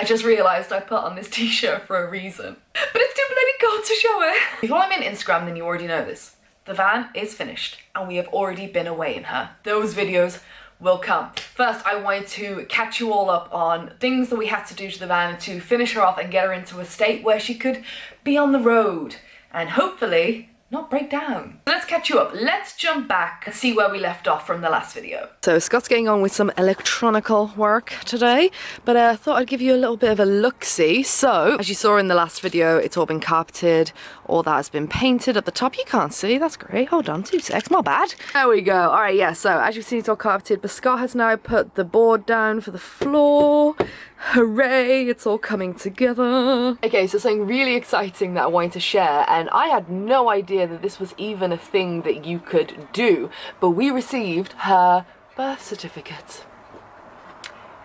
I just realised I put on this t-shirt for a reason. But it's too bloody cold to show it. If you follow me on Instagram, then you already know this. The van is finished and we have already been away in her. Those videos will come. First, I wanted to catch you all up on things that we had to do to the van to finish her off and get her into a state where she could be on the road and hopefully not break down. Let's catch you up. Let's jump back and see where we left off from the last video. So Scott's getting on with some electronical work today, but I thought I'd give you a little bit of a look-see. So, as you saw in the last video, it's all been carpeted, all that has been painted. At the top you can't see, that's great. Hold on, 2 secs, my bad. There we go. Alright, yeah, so as you've seen, it's all carpeted, but Scott has now put the board down for the floor. Hooray, it's all coming together. Okay, so something really exciting that I wanted to share, and I had no idea that this was even a thing that you could do, but we received her birth certificate.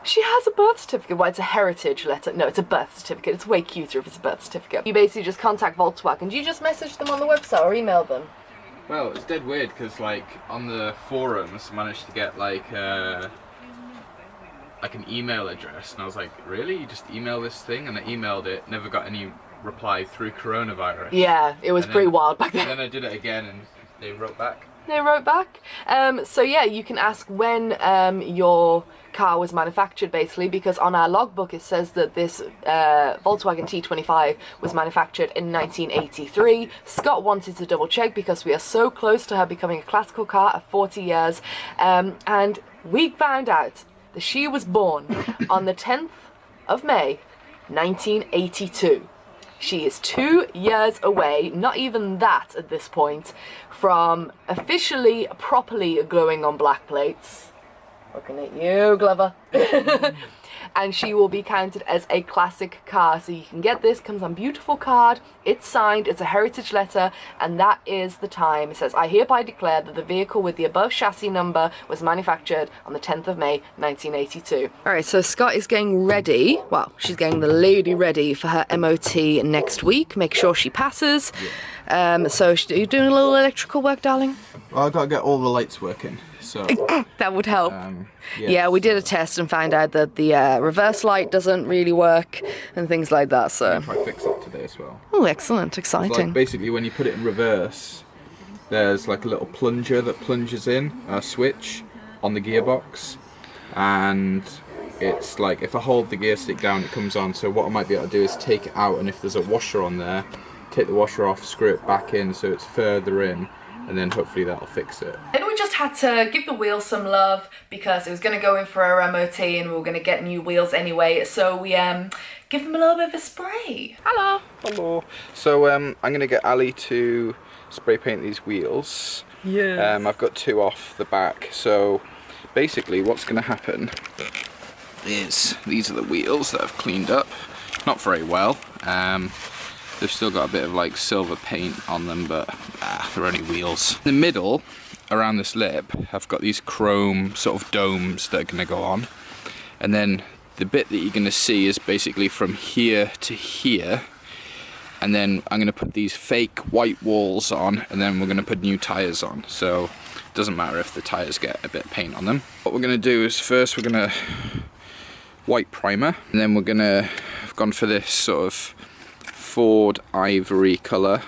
She has a birth certificate. Well, it's a heritage letter. No, it's a birth certificate. It's way cuter if it's a birth certificate. You basically just contact Volkswagen. Do you just message them on the website or email them? Well, it's dead weird because, like, on the forums, I managed to get, like an email address, and I was like, really? You just email this thing? And I emailed it, never got any reply through coronavirus. Yeah, it was pretty wild back then. And then I did it again and they wrote back. They wrote back? So yeah, you can ask when your car was manufactured, basically, because on our logbook it says that this Volkswagen T25 was manufactured in 1983. Scott wanted to double check because we are so close to her becoming a classical car at 40 years, and we found out that she was born on the 10th of May 1982. She is 2 years away, not even that at this point, from officially, properly glowing on black plates. Looking at you, Glover. And she will be counted as a classic car. So you can get this, comes on beautiful card, it's signed, it's a heritage letter, and that is the time. It says, I hereby declare that the vehicle with the above chassis number was manufactured on the 10th of May 1982. Alright, so Scott is getting ready, well, she's getting the lady ready for her MOT next week. Make sure she passes. Yeah. So are you doing a little electrical work, darling? Well, I've got to get all the lights working. So that would help. Yes. Yeah, we did a test and found out that the reverse light doesn't really work and things like that. So I'll try to fix it today as well. Oh, excellent, exciting. Like basically, when you put it in reverse, there's like a little plunger that plunges in a switch on the gearbox, and it's like if I hold the gear stick down, it comes on. So what I might be able to do is take it out, and if there's a washer on there, take the washer off, screw it back in so it's further in, and then hopefully that'll fix it. Then we just had to give the wheels some love because it was going to go in for our MOT and we were going to get new wheels anyway, so we give them a little bit of a spray. Hello. Hello. So I'm going to get Ali to spray paint these wheels. Yeah. I've got 2 off the back, so basically what's going to happen is these are the wheels that I've cleaned up, not very well. They've still got a bit of like silver paint on them, but they're only wheels. In the middle, around this lip, I've got these chrome sort of domes that are going to go on. And then the bit that you're going to see is basically from here to here. And then I'm going to put these fake white walls on, and then we're going to put new tyres on. So it doesn't matter if the tyres get a bit of paint on them. What we're going to do is first we're going to white primer, and then we're going to, I've gone for this sort of Ford ivory colour.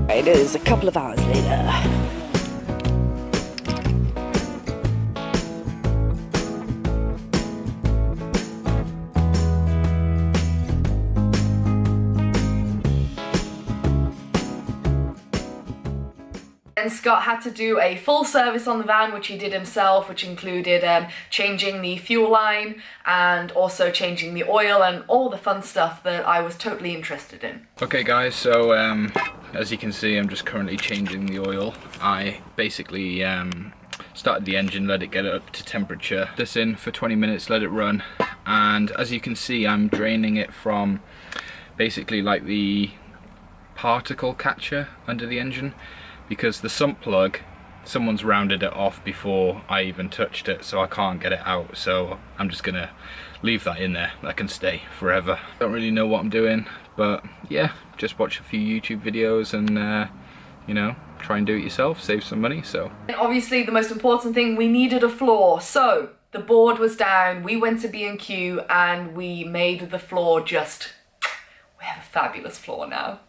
It is a couple of hours later. And Scott had to do a full service on the van, which he did himself, which included changing the fuel line and also changing the oil and all the fun stuff that I was totally interested in. Okay guys, so as you can see, I'm just currently changing the oil. I basically started the engine, let it get up to temperature, this in for 20 minutes, let it run, and as you can see, I'm draining it from basically like the particle catcher under the engine, because the sump plug someone's rounded it off before I even touched it, so I can't get it out, so I'm just gonna leave that in there. That can stay forever. Don't really know what I'm doing, but yeah, just watch a few YouTube videos and you know, try and do it yourself, save some money. So and obviously the most important thing, we needed a floor, so the board was down, we went to B&Q and we made the floor. Just, we have a fabulous floor now.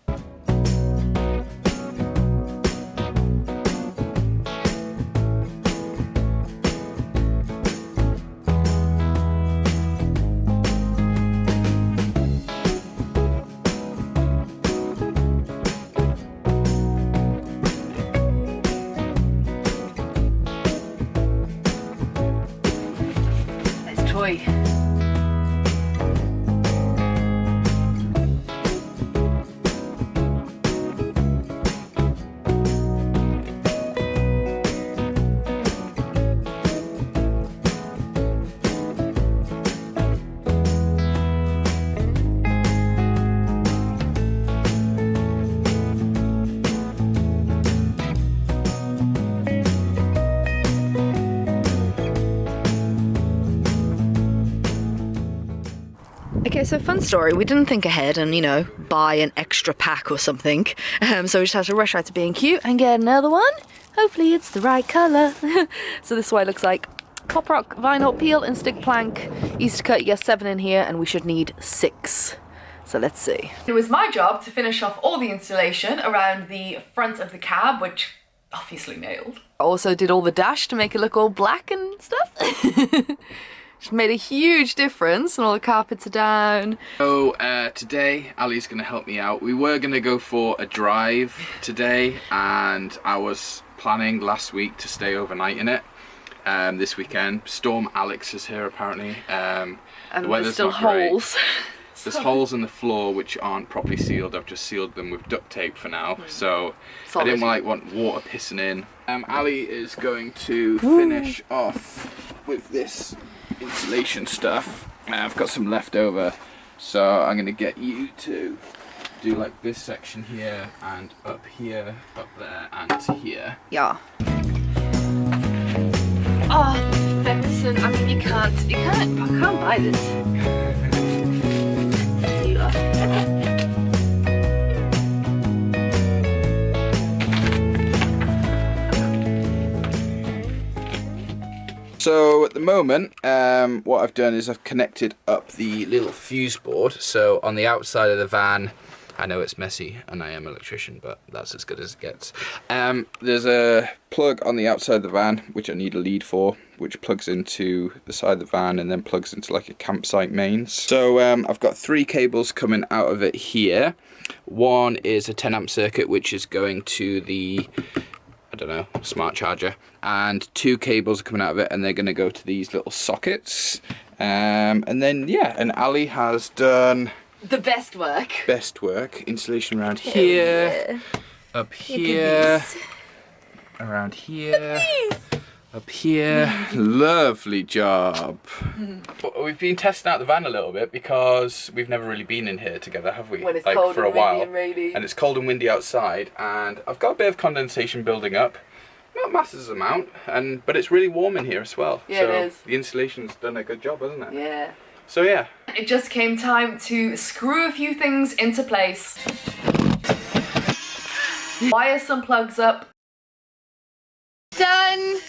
Toy. Okay, so fun story. We didn't think ahead and, you know, buy an extra pack or something. So we just had to rush out to B&Q and get another one. Hopefully it's the right colour. So this is what it looks like. Pop rock, vinyl, peel and stick plank. Easter cut, you get 7 in here and we should need 6. So let's see. It was my job to finish off all the installation around the front of the cab, which obviously nailed. I also did all the dash to make it look all black and stuff. Which made a huge difference, and all the carpets are down. So today Ali's gonna help me out. We were gonna go for a drive today, and I was planning last week to stay overnight in it. This weekend, Storm Alex is here apparently. And the weather's still not great. holes. There's holes in the floor which aren't properly sealed. I've just sealed them with duct tape for now, so solid. I didn't want water pissing in. Ali is going to finish off with this insulation stuff. I've got some left over, so I'm going to get you to do like this section here and up here, up there and to here. Yeah. Oh, perfection. I mean, I can't buy this. So at the moment, what I've done is I've connected up the little fuse board. So on the outside of the van, I know it's messy and I am an electrician, but that's as good as it gets. There's a plug on the outside of the van, which I need a lead for, which plugs into the side of the van and then plugs into like a campsite mains. So I've got 3 cables coming out of it here. One is a 10 amp circuit, which is going to the, I don't know, smart charger, and 2 cables are coming out of it and they're going to go to these little sockets. And then yeah, and Ali has done the best work. Installation around here, up here, around here, up here. Lovely job. We've been testing out the van a little bit because we've never really been in here together, have we? When it's like cold for a and while, windy and rainy. And it's cold and windy outside, and I've got a bit of condensation building up. Not massive amount, but it's really warm in here as well. Yeah, so it is. The installation's done a good job, hasn't it? Yeah. So yeah. It just came time to screw a few things into place. Wire some plugs up. Done!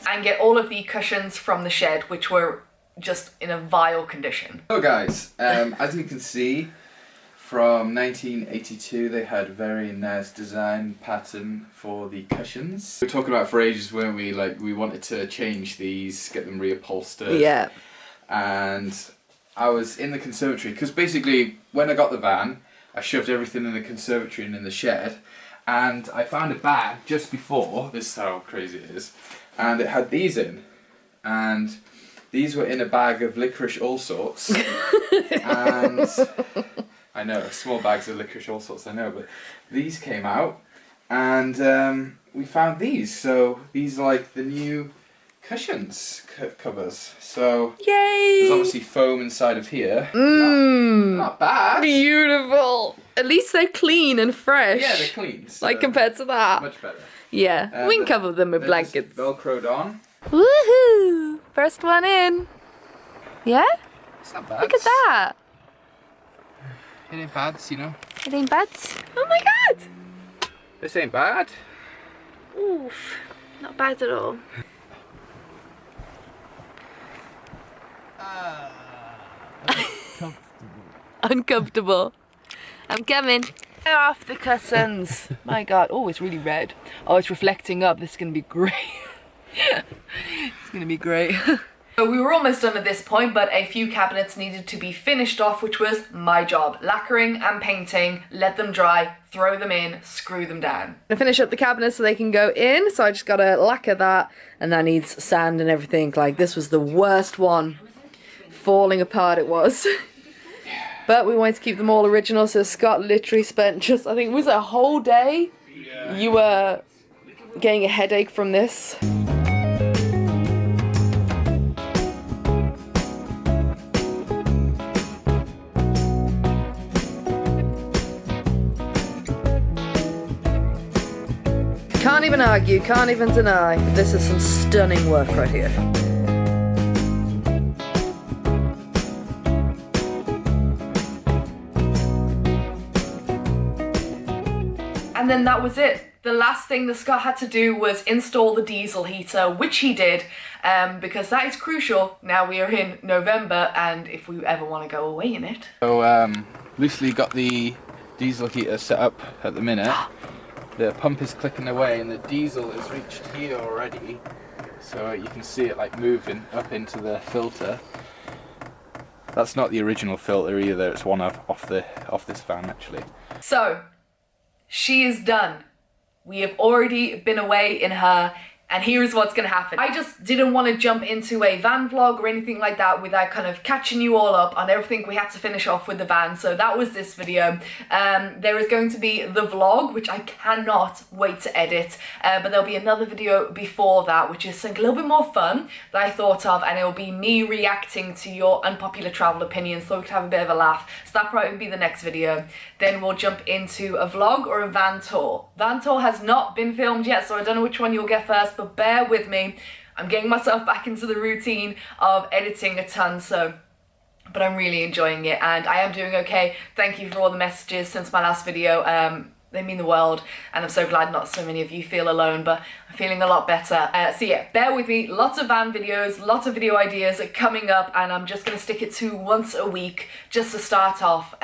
And get all of the cushions from the shed, which were just in a vile condition. So guys, as you can see, from 1982 they had a very nice design pattern for the cushions. We were talking about it for ages, weren't we? Like, we wanted to change these, get them reupholstered. Yeah. And I was in the conservatory, because basically when I got the van, I shoved everything in the conservatory and in the shed, and I found a bag just before, this is how crazy it is, and it had these in, and these were in a bag of licorice all sorts, and I know, small bags of licorice all sorts, I know, but these came out, and we found these, so these are like the new cushions covers. So yay! There's obviously foam inside of here. Not bad. Beautiful. At least they're clean and fresh. Yeah, they're clean. So like compared to that. Much better. Yeah, we can cover them with blankets. Velcroed on. Woohoo! First one in. Yeah? It's not bad. Look at that. It ain't bad, you know. It ain't bad. Oh my god! This ain't bad. Oof. Not bad at all. Uncomfortable. I'm coming. Tear off the cushions. My god. Oh, it's really red. Oh, it's reflecting up. This is gonna be great. It's gonna be great. So we were almost done at this point, but a few cabinets needed to be finished off, which was my job. Lacquering and painting, let them dry, throw them in, screw them down. I'm gonna finish up the cabinets so they can go in, so I just gotta lacquer that, and that needs sand and everything. Like, this was the worst one. Falling apart it was. But we wanted to keep them all original, so Scott literally spent just, I think it was a whole day. Yeah. You were getting a headache from this. Can't even argue, can't even deny. This is some stunning work right here. And then that was it. The last thing that Scott had to do was install the diesel heater, which he did, because that is crucial. Now we are in November, and if we ever want to go away in it. So, loosely got the diesel heater set up at the minute. The pump is clicking away and the diesel has reached here already, so you can see it like moving up into the filter. That's not the original filter either, it's one off this van actually. So she is done. We have already been away in her, and here's what's gonna happen. I just didn't want to jump into a van vlog or anything like that without kind of catching you all up on everything we had to finish off with the van, so that was this video. There is going to be the vlog, which I cannot wait to edit, but there'll be another video before that, which is something a little bit more fun that I thought of, and it'll be me reacting to your unpopular travel opinions, so we could have a bit of a laugh. So that probably be the next video. Then we'll jump into a vlog or a van tour. Van tour has not been filmed yet, so I don't know which one you'll get first, but bear with me. I'm getting myself back into the routine of editing a ton, but I'm really enjoying it, and I am doing okay. Thank you for all the messages since my last video. They mean the world, and I'm so glad not so many of you feel alone, but I'm feeling a lot better. So yeah, bear with me. Lots of van videos, lots of video ideas are coming up, and I'm just going to stick it to once a week just to start off.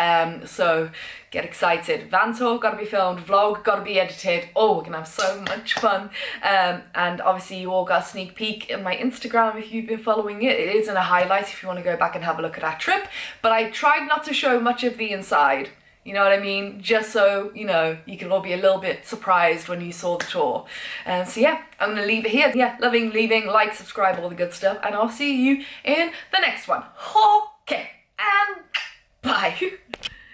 So get excited. Van tour got to be filmed, vlog got to be edited. Oh, we're going to have so much fun. And obviously you all got a sneak peek in my Instagram if you've been following it. It is in a highlight if you want to go back and have a look at that trip. But I tried not to show much of the inside. You know what I mean? Just so, you know, you can all be a little bit surprised when you saw the tour. So yeah, I'm going to leave it here. Yeah, loving, leaving, like, subscribe, all the good stuff. And I'll see you in the next one. Okay, and bye.